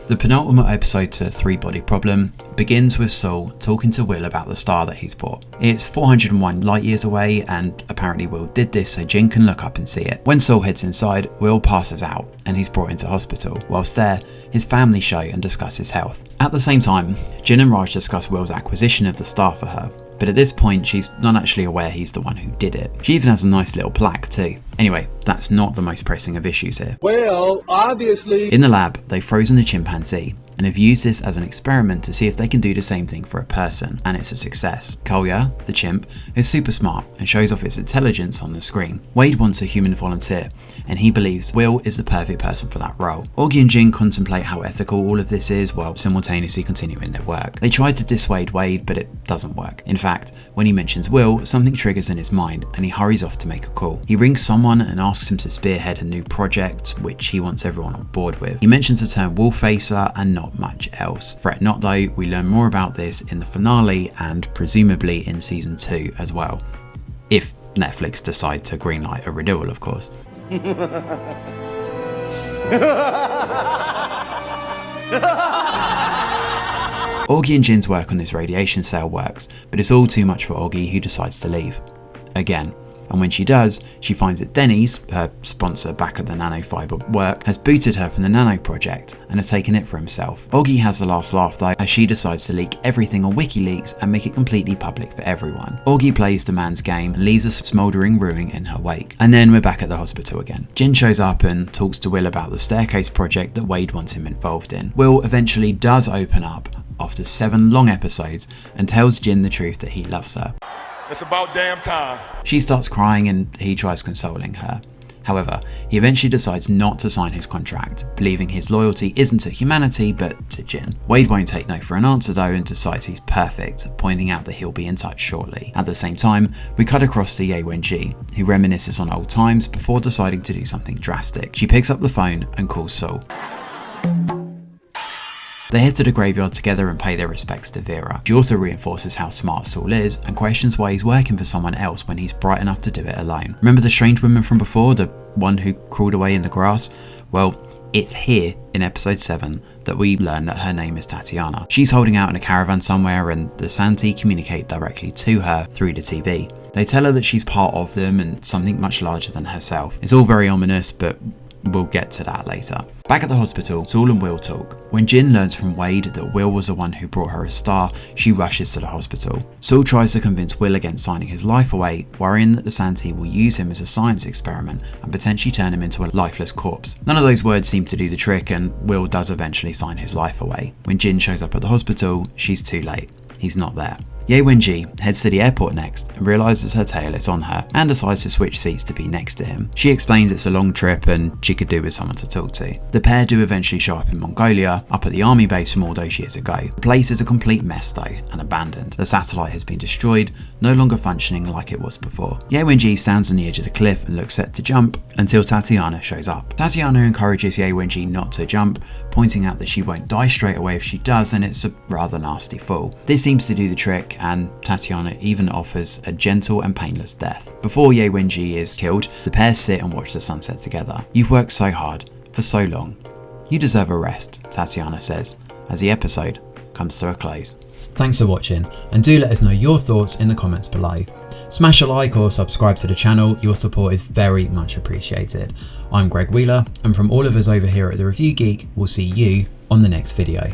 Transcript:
The penultimate episode to Three Body Problem begins with Saul talking to Will about the star that he's bought. It's 401 light years away, and apparently Will did this so Jin can look up and see it. When Saul heads inside, Will passes out and he's brought into hospital. Whilst there, his family show and discuss his health. At the same time, Jin and Raj discuss Will's acquisition of the star for her. But at this point, she's not actually aware he's the one who did it. She even has a nice little plaque too. Anyway, that's not the most pressing of issues here. Well, obviously. In the lab, they've frozen a chimpanzee and have used this as an experiment to see if they can do the same thing for a person, and it's a success. Kalya, the chimp, is super smart and shows off its intelligence on the screen. Wade wants a human volunteer, and he believes Will is the perfect person for that role. Augie and Jin contemplate how ethical all of this is while simultaneously continuing their work. They try to dissuade Wade, but it doesn't work. In fact, when he mentions Will, something triggers in his mind and he hurries off to make a call. He rings someone and asks him to spearhead a new project, which he wants everyone on board with. He mentions the term Wolf Facer and not much else. Fret not though, we learn more about this in the finale and presumably in season 2 as well. If Netflix decide to greenlight a renewal, of course. Augie and Jin's work on this radiation cell works, but it's all too much for Augie, who decides to leave. Again. And when she does, she finds that Denny's, her sponsor back at the nanofiber work, has booted her from the nano project and has taken it for himself. Augie has the last laugh though, as she decides to leak everything on WikiLeaks and make it completely public for everyone. Augie plays the man's game and leaves a smouldering ruin in her wake. And then we're back at the hospital again. Jin shows up and talks to Will about the staircase project that Wade wants him involved in. Will eventually does open up after 7 long episodes and tells Jin the truth that he loves her. It's about damn time. She starts crying and he tries consoling her. However, he eventually decides not to sign his contract, believing his loyalty isn't to humanity but to Jin. Wade won't take no for an answer though and decides he's perfect, pointing out that he'll be in touch shortly. At the same time, we cut across to Ye Wenji, who reminisces on old times before deciding to do something drastic. She picks up the phone and calls Saul. They head to the graveyard together and pay their respects to Vera. She also reinforces how smart Saul is and questions why he's working for someone else when he's bright enough to do it alone. Remember the strange woman from before, the one who crawled away in the grass? Well, it's here in episode 7 that we learn that her name is Tatiana. She's holding out in a caravan somewhere and the Santi communicate directly to her through the TV. They tell her that she's part of them and something much larger than herself. It's all very ominous, but we'll get to that later. Back at the hospital, Saul and Will talk. When Jin learns from Wade that Will was the one who brought her a star, she rushes to the hospital. Saul tries to convince Will against signing his life away, worrying that the Santi will use him as a science experiment and potentially turn him into a lifeless corpse. None of those words seem to do the trick and Will does eventually sign his life away. When Jin shows up at the hospital, she's too late. He's not there. Ye Wenji heads to the airport next and realises her tail is on her and decides to switch seats to be next to him. She explains it's a long trip and she could do with someone to talk to. The pair do eventually show up in Mongolia, up at the army base from all those years ago. The place is a complete mess though and abandoned. The satellite has been destroyed, no longer functioning like it was before. Ye Wenji stands on the edge of the cliff and looks set to jump until Tatiana shows up. Tatiana encourages Ye Wenji not to jump, pointing out that she won't die straight away if she does and it's a rather nasty fall. This seems to do the trick and Tatiana even offers a gentle and painless death. Before Ye Wenji is killed, the pair sit and watch the sunset together. You've worked so hard, for so long. You deserve a rest, Tatiana says, as the episode comes to a close. Thanks for watching, and do let us know your thoughts in the comments below. Smash a like or subscribe to the channel, your support is very much appreciated. I'm Greg Wheeler, and from all of us over here at The Review Geek, we'll see you on the next video.